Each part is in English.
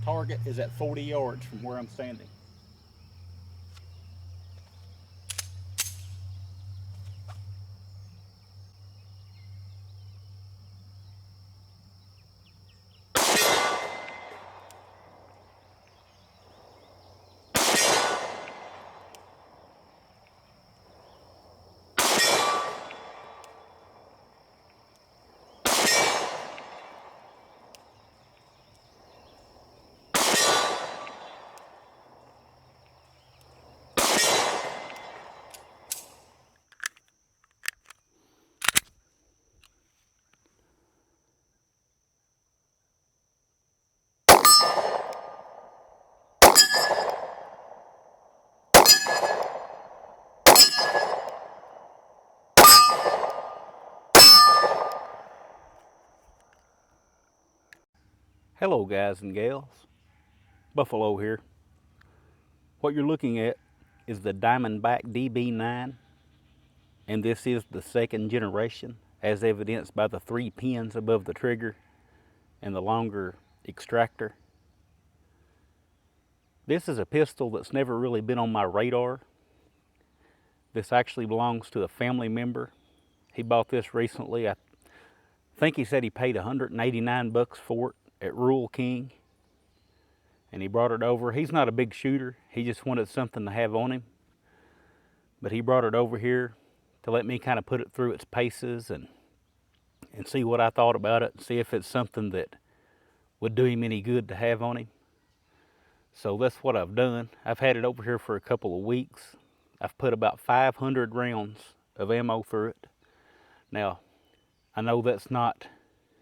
Target is at 40 yards from where I'm standing. Hello guys and gals, Buffalo here. What you're looking at is the Diamondback DB9, and this is the second generation, as evidenced by the 3 pins above the trigger and the longer extractor. This is a pistol that's never really been on my radar. This actually belongs to a family member. He bought this recently. I think he said he paid 189 bucks for it at Rural King, and he brought it over. He's not a big shooter. He just wanted something to have on him, but he brought it over here to let me kind of put it through its paces and see what I thought about it, and see if it's something that would do him any good to have on him. So that's what I've done. I've had it over here for a couple of weeks. I've put about 500 rounds of ammo through it. Now, I know that's not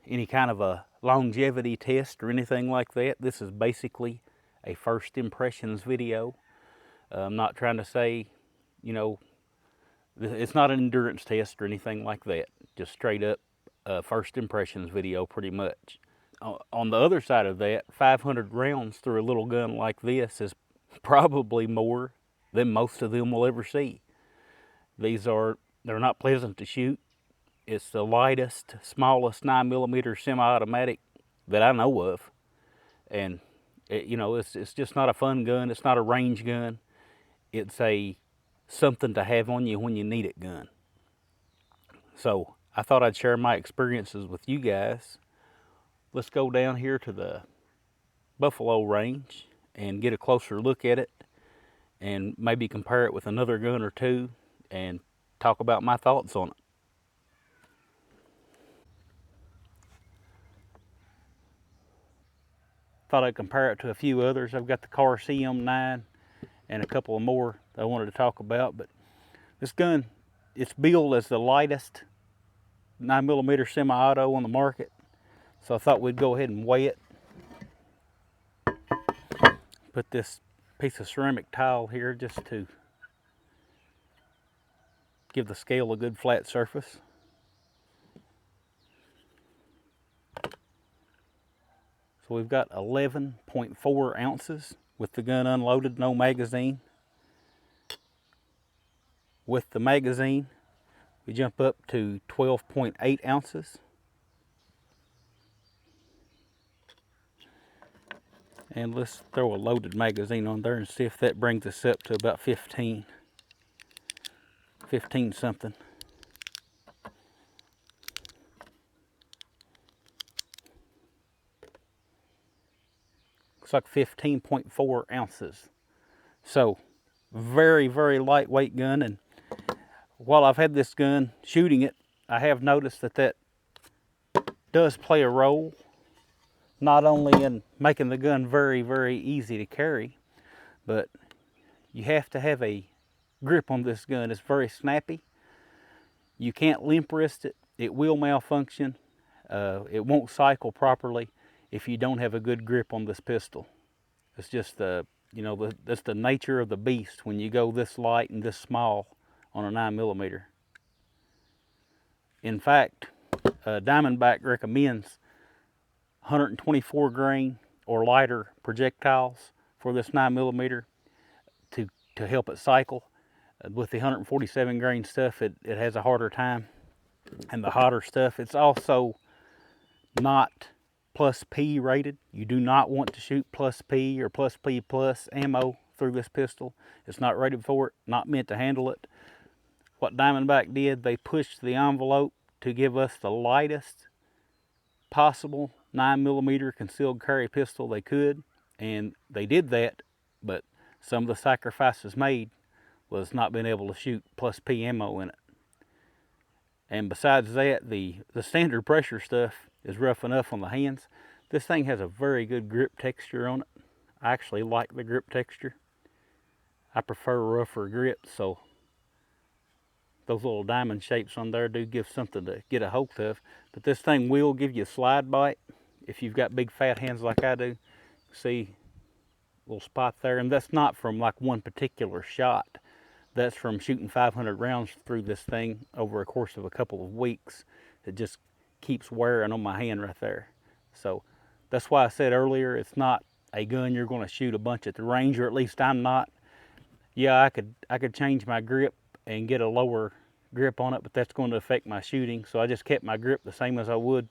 any kind of a longevity test or anything like that. This is basically a first impressions video. I'm not trying to say, you know, it's not an endurance test or anything like that. Just straight up first impressions video pretty much. On the other side of that, 500 rounds through a little gun like this is probably more than most of them will ever see. They're not pleasant to shoot. It's the lightest, smallest 9mm semi-automatic that I know of. And, it's just not a fun gun. It's not a range gun. It's a something to have on you when you need it gun. So I thought I'd share my experiences with you guys. Let's go down here to the Buffalo range and get a closer look at it, and maybe compare it with another gun or two and talk about my thoughts on it. Thought I'd compare it to a few others. I've got the Car CM9 and a couple of more that I wanted to talk about, but this gun, it's billed as the lightest 9mm semi-auto on the market. So I thought we'd go ahead and weigh it. Put this piece of ceramic tile here just to give the scale a good flat surface. So we've got 11.4 ounces with the gun unloaded, no magazine. With the magazine, we jump up to 12.8 ounces. And let's throw a loaded magazine on there and see if that brings us up to about 15 something. Looks like 15.4 ounces. So very, very lightweight gun. And while I've had this gun shooting it, I have noticed that does play a role, not only in making the gun very, very easy to carry, but you have to have a grip on this gun. It's very snappy. You can't limp wrist it. It will malfunction. It won't cycle properly if you don't have a good grip on this pistol. It's just that's the nature of the beast when you go this light and this small on a 9mm. In fact, Diamondback recommends 124 grain or lighter projectiles for this 9mm to help it cycle. With the 147 grain stuff, it has a harder time. And the hotter stuff, it's also not plus P rated. You do not want to shoot plus P or plus P plus ammo through this pistol. It's not rated for it, not meant to handle it. What Diamondback did, they pushed the envelope to give us the lightest possible 9mm concealed carry pistol they could, and they did that, but some of the sacrifices made was not being able to shoot plus P ammo in it. And besides that, the standard pressure stuff is rough enough on the hands. This thing has a very good grip texture on it. I actually like the grip texture. I prefer rougher grip, so those little diamond shapes on there do give something to get a hold of. But this thing will give you a slide bite if you've got big fat hands like I do. See a little spot there, and that's not from like one particular shot. That's from shooting 500 rounds through this thing over a course of a couple of weeks. It just keeps wearing on my hand right there. So that's why I said earlier, it's not a gun you're going to shoot a bunch at the range, or at least I'm not. Yeah, I could change my grip and get a lower grip on it, but that's going to affect my shooting. So I just kept my grip the same as I would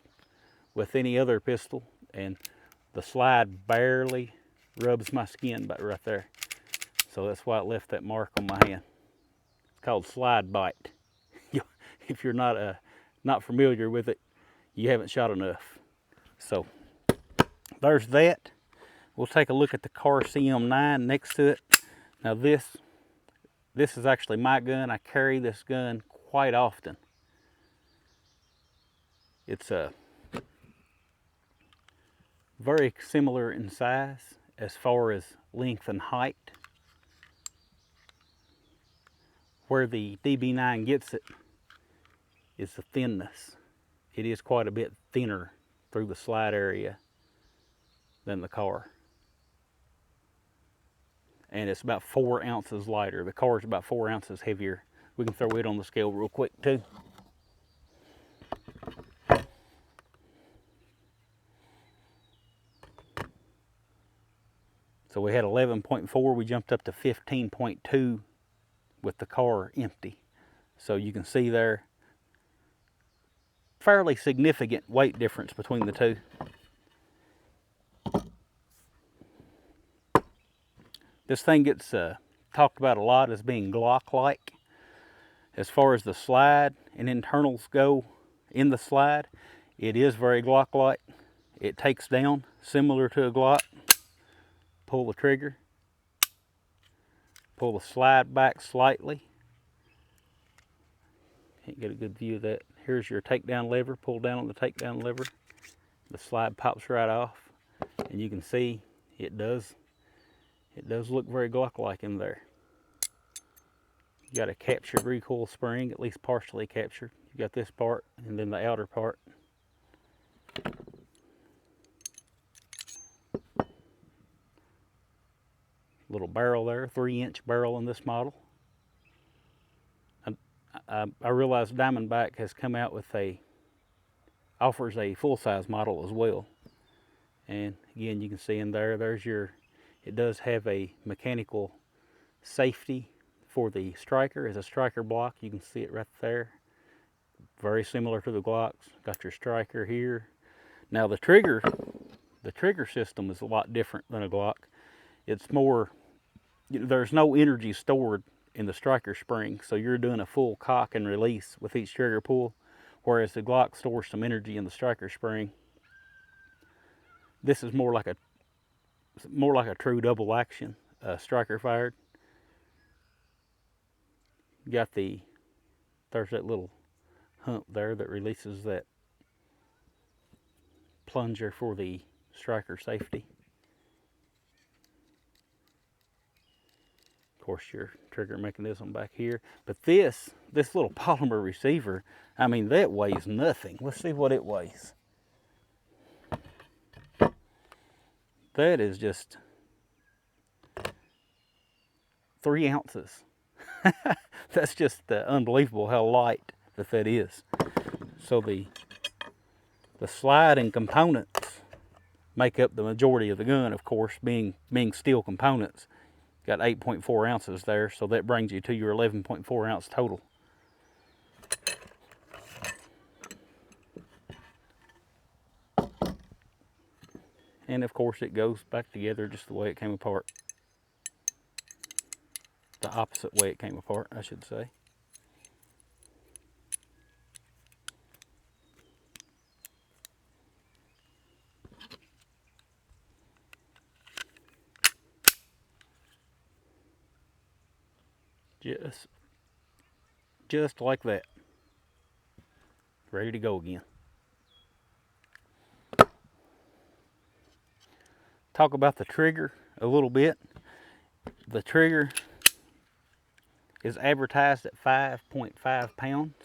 with any other pistol, and the slide barely rubs my skin back right there. So that's why it left that mark on my hand. It's called slide bite. If you're not familiar with it, you haven't shot enough. So there's that. We'll take a look at the Car CM9 next to it. Now this is actually my gun. I carry this gun quite often. It's very similar in size as far as length and height. Where the DB9 gets it is the thinness. It is quite a bit thinner through the slide area than the Car. And it's about 4 ounces lighter. The Car is about 4 ounces heavier. We can throw it on the scale real quick too. So we had 11.4, we jumped up to 15.2 with the Car empty. So you can see there, fairly significant weight difference between the two. This thing gets talked about a lot as being Glock-like. As far as the slide and internals go in the slide, it is very Glock-like. It takes down similar to a Glock. Pull the trigger. Pull the slide back slightly. Can't get a good view of that. Here's your takedown lever. Pull down on the takedown lever. The slide pops right off. And you can see it does look very Glock-like in there. You got a captured recoil spring, at least partially captured. You got this part and then the outer part. Little barrel there, 3-inch barrel in this model. I realize Diamondback has come out with offers a full-size model as well. And again, you can see in there, it does have a mechanical safety for the striker as a striker block. You can see it right there. Very similar to the Glocks. Got your striker here. Now the trigger system is a lot different than a Glock. It's more, there's no energy stored in the striker spring, so you're doing a full cock and release with each trigger pull, whereas the Glock stores some energy in the striker spring. This is more like a true double action striker fired. There's that little hump there that releases that plunger for the striker safety. Of course, your trigger mechanism back here. But this little polymer receiver, I mean, that weighs nothing. Let's see what it weighs. That is just 3 ounces. That's just unbelievable how light that is. So the slide and components make up the majority of the gun, of course, being steel components. Got 8.4 ounces there, so that brings you to your 11.4 ounce total. And of course it goes back together just the way it came apart. The opposite way it came apart, I should say. Just like that. Ready to go again. Talk about the trigger a little bit. The trigger is advertised at 5.5 pounds.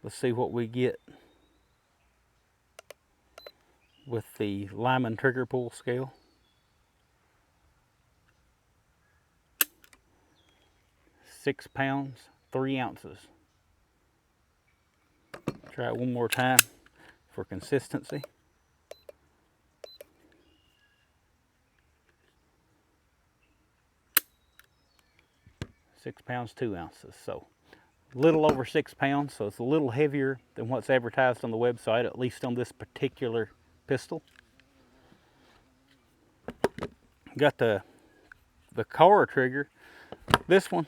Let's see what we get with the Lyman trigger pull scale. 6 pounds, 3 ounces. Try it one more time for consistency. 6 pounds, 2 ounces. So a little over 6 pounds, so it's a little heavier than what's advertised on the website, at least on this particular pistol. Got the Cara trigger. This one,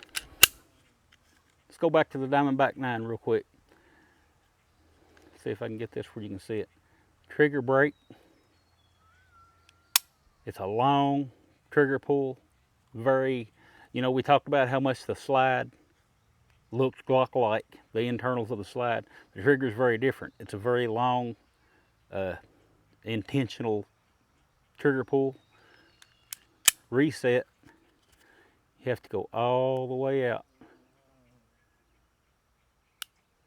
let's go back to the Diamondback 9 real quick. See if I can get this where you can see it. Trigger break. It's a long trigger pull. Very, you know, we talked about how much the slide looks Glock-like, the internals of the slide. The trigger is very different. It's a very long, intentional trigger pull. Reset. You have to go all the way out.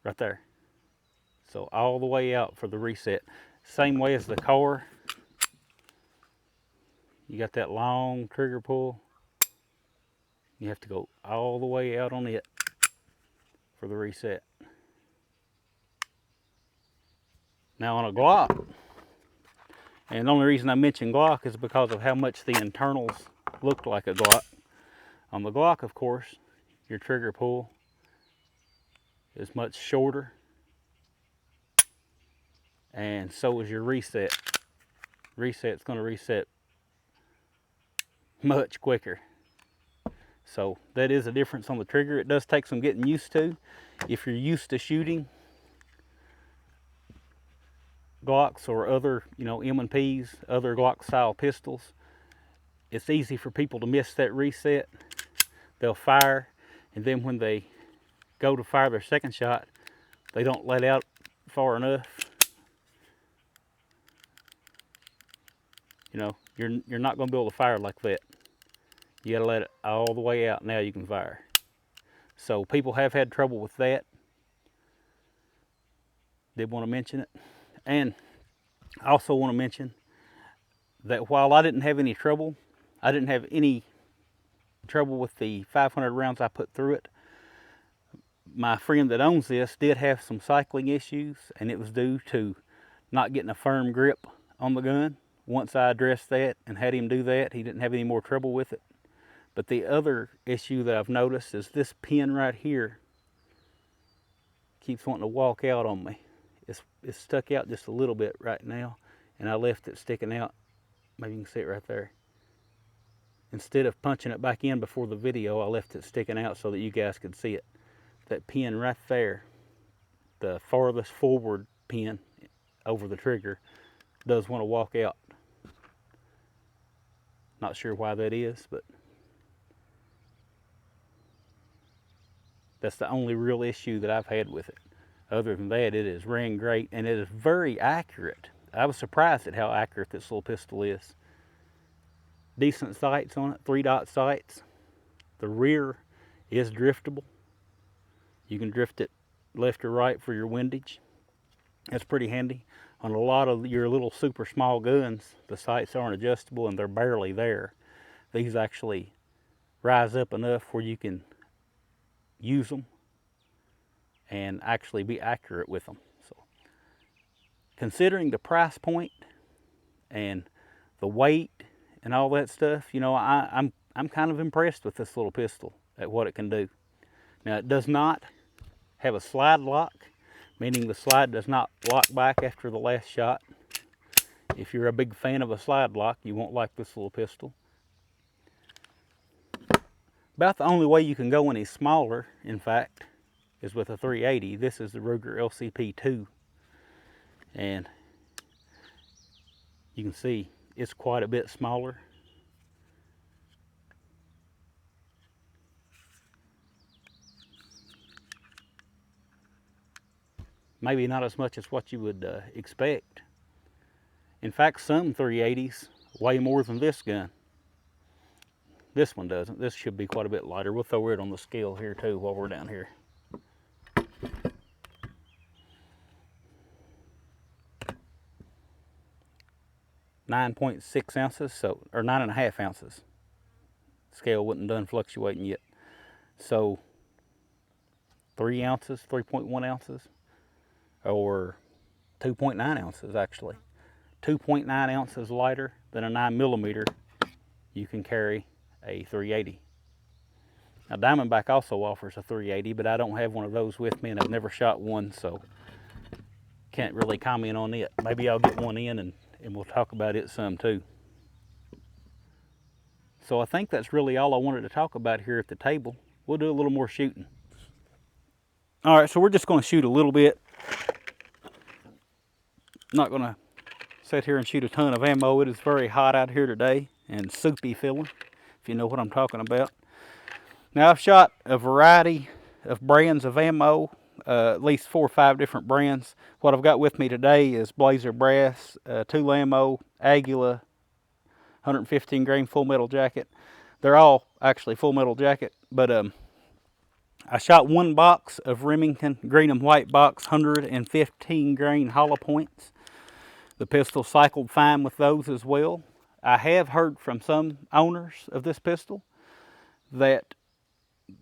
Right there. So all the way out for the reset. Same way as the Cara. You got that long trigger pull. You have to go all the way out on it for the reset. Now on a Glock, and the only reason I mention Glock is because of how much the internals look like a Glock. On the Glock, of course, your trigger pull is much shorter, and so is your reset. Reset's going to reset much quicker. So that is a difference on the trigger. It does take some getting used to. If you're used to shooting Glocks or other, you know, M&Ps, other Glock style pistols, it's easy for people to miss that reset. They'll fire, and then when they go to fire their second shot, they don't let out far enough. You know, you're not going to be able to fire like that. You got to let it all the way out. Now you can fire. So people have had trouble with that. Did want to mention it. And I also want to mention that while I didn't have any trouble, I didn't have any trouble with the 500 rounds I put through it. My friend that owns this did have some cycling issues, and it was due to not getting a firm grip on the gun. Once I addressed that and had him do that, he didn't have any more trouble with it. But the other issue that I've noticed is this pin right here keeps wanting to walk out on me. It's stuck out just a little bit right now, and I left it sticking out. Maybe you can see it right there. Instead of punching it back in before the video, I left it sticking out so that you guys could see it. That pin right there, the farthest forward pin over the trigger, does want to walk out. Not sure why that is, but that's the only real issue that I've had with it. Other than that, it is ran great, and it is very accurate. I was surprised at how accurate this little pistol is. Decent sights on it, 3-dot sights. The rear is driftable. You can drift it left or right for your windage. That's pretty handy. On a lot of your little super small guns, the sights aren't adjustable and they're barely there. These actually rise up enough where you can use them and actually be accurate with them. So, considering the price point and the weight and all that stuff, you know, I'm kind of impressed with this little pistol at what it can do. Now, it does not have a slide lock, meaning the slide does not lock back after the last shot. If you're a big fan of a slide lock, you won't like this little pistol. About the only way you can go any smaller, in fact, is with a 380. This is the Ruger LCP2. And you can see it's quite a bit smaller. Maybe not as much as what you would expect. In fact, some 380s weigh more than this gun. This one doesn't. This should be quite a bit lighter. We'll throw it on the scale here too while we're down here. .6 ounces, so, or 9.5 ounces. Scale wasn't done fluctuating yet. So 3 ounces, 3.1 ounces, or 2.9 ounces actually. 2.9 ounces lighter than a 9mm you can carry a 380. Now Diamondback also offers a 380, but I don't have one of those with me and I've never shot one, so can't really comment on it. Maybe I'll get one in and we'll talk about it some too. So I think that's really all I wanted to talk about here at the table. We'll do a little more shooting. All right, so we're just going to shoot a little bit. Not going to sit here and shoot a ton of ammo. It is very hot out here today and soupy feeling, if you know what I'm talking about. Now I've shot a variety of brands of ammo, at least 4 or 5 different brands. What I've got with me today is Blazer Brass, Tool Ammo, Aguila, 115 grain full metal jacket. They're all actually full metal jacket, but I shot 1 box of Remington green and white box 115 grain hollow points. The pistol cycled fine with those as well. I have heard from some owners of this pistol that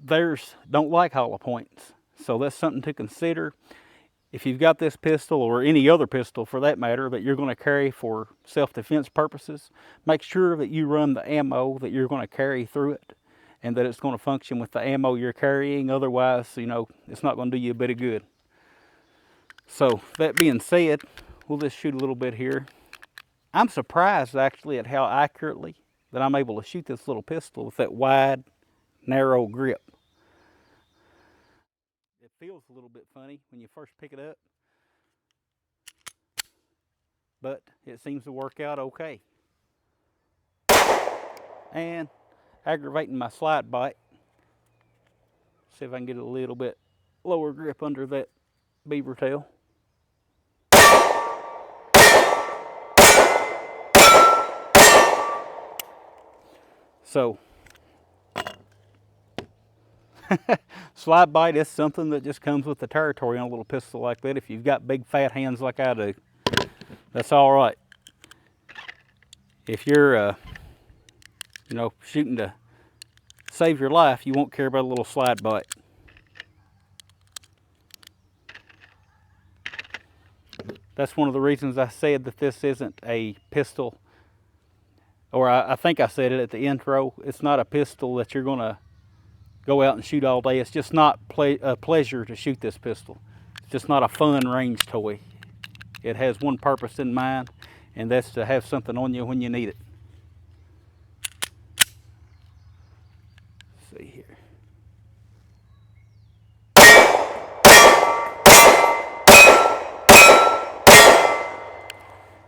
theirs don't like hollow points. So that's something to consider. If you've got this pistol, or any other pistol for that matter, that you're going to carry for self-defense purposes, make sure that you run the ammo that you're going to carry through it and that it's going to function with the ammo you're carrying. Otherwise, you know, it's not going to do you a bit of good. So that being said, we'll just shoot a little bit here. I'm surprised actually at how accurately that I'm able to shoot this little pistol with that wide, narrow grip. It feels a little bit funny when you first pick it up, but it seems to work out okay. And aggravating my slide bite. See if I can get a little bit lower grip under that beaver tail. So, slide bite is something that just comes with the territory on a little pistol like that. If you've got big fat hands like I do, that's all right. If you're, you know, shooting to save your life, you won't care about a little slide bite. That's one of the reasons I said that this isn't a pistol, or I think I said it at the intro, it's not a pistol that you're going to go out and shoot all day. It's just not a pleasure to shoot this pistol. It's just not a fun range toy. It has one purpose in mind, and that's to have something on you when you need it. Let's see here.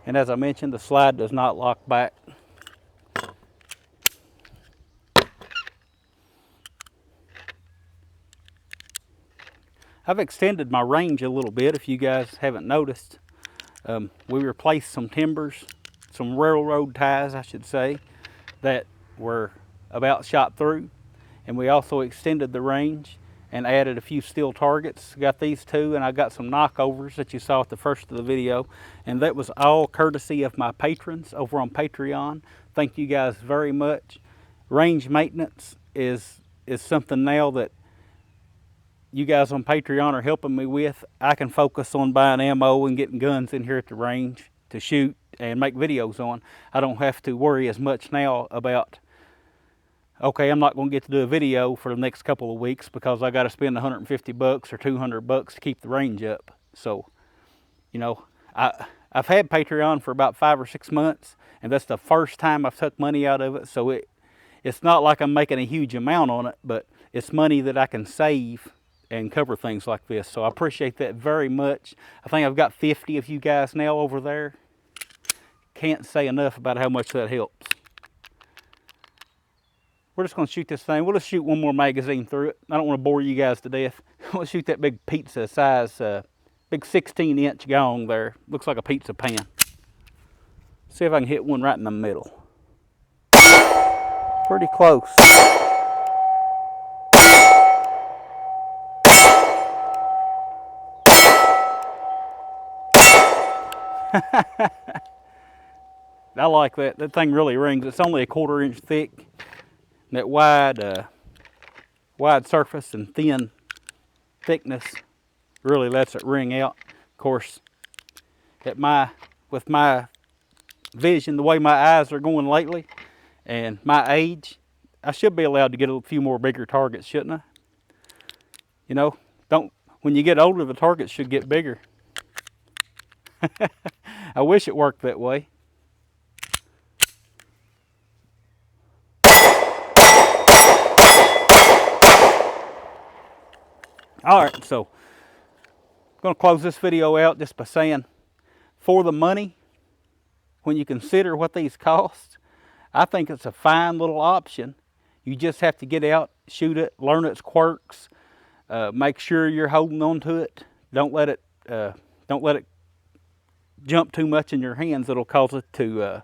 And as I mentioned, the slide does not lock back. I've extended my range a little bit, if you guys haven't noticed. We replaced some timbers, some railroad ties, I should say, that were about shot through. And we also extended the range and added a few steel targets. Got these 2, and I got some knockovers that you saw at the first of the video. And that was all courtesy of my patrons over on Patreon. Thank you guys very much. Range maintenance is something now that you guys on Patreon are helping me with. I can focus on buying ammo and getting guns in here at the range to shoot and make videos on. I don't have to worry as much now about, okay, I'm not going to get to do a video for the next couple of weeks because I got to spend $150 or $200 to keep the range up. So, you know, I've had Patreon for about 5 or 6 months, and that's the first time I've took money out of it. So it's not like I'm making a huge amount on it, but it's money that I can save and cover things like this. So I appreciate that very much. I think I've got 50 of you guys now over there. Can't say enough about how much that helps. We're just going to shoot this thing. We'll just shoot one more magazine through it. I don't want to bore you guys to death. We'll shoot that big pizza size, big 16-inch gong there. Looks like a pizza pan. See if I can hit one right in the middle. Pretty close. I like that. That thing really rings. It's only a 1/4 inch thick. That wide surface and thin thickness really lets it ring out. Of course, with my vision, the way my eyes are going lately, and my age, I should be allowed to get a few more bigger targets, shouldn't I? You know, when you get older, the targets should get bigger. I wish it worked that way. All right, so I'm going to close this video out just by saying, for the money, when you consider what these cost, I think it's a fine little option. You just have to get out, shoot it, learn its quirks, make sure you're holding on to it. Don't let it jump too much in your hands. It'll cause it to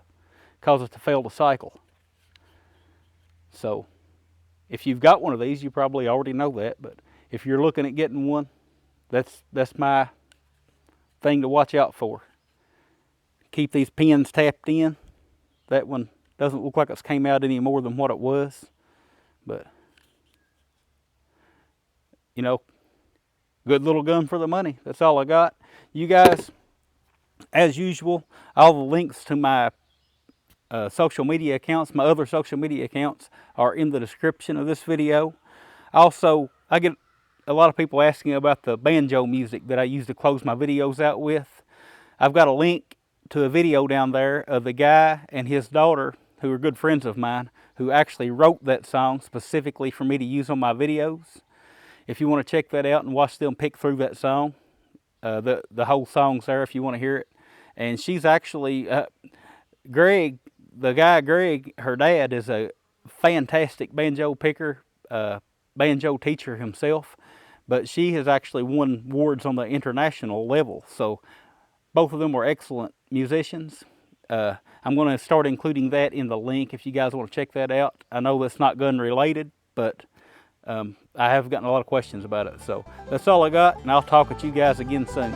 fail to cycle. So, if you've got one of these, you probably already know that. But if you're looking at getting one, that's my thing to watch out for. Keep these pins tapped in. That one doesn't look like it's came out any more than what it was. But, you know, good little gun for the money. That's all I got. You guys, as usual, all the links to my social media accounts, my other social media accounts, are in the description of this video. Also, I get a lot of people asking about the banjo music that I use to close my videos out with. I've got a link to a video down there of the guy and his daughter, who are good friends of mine, who actually wrote that song specifically for me to use on my videos. If you want to check that out and watch them pick through that song, the whole song's there if you want to hear it. And she's actually, Greg, the guy Greg, her dad, is a fantastic banjo picker, banjo teacher himself, but she has actually won awards on the international level. So both of them were excellent musicians. I'm going to start including that in the link if you guys want to check that out. I know that's not gun related, but I have gotten a lot of questions about it. So that's all I got, and I'll talk with you guys again soon.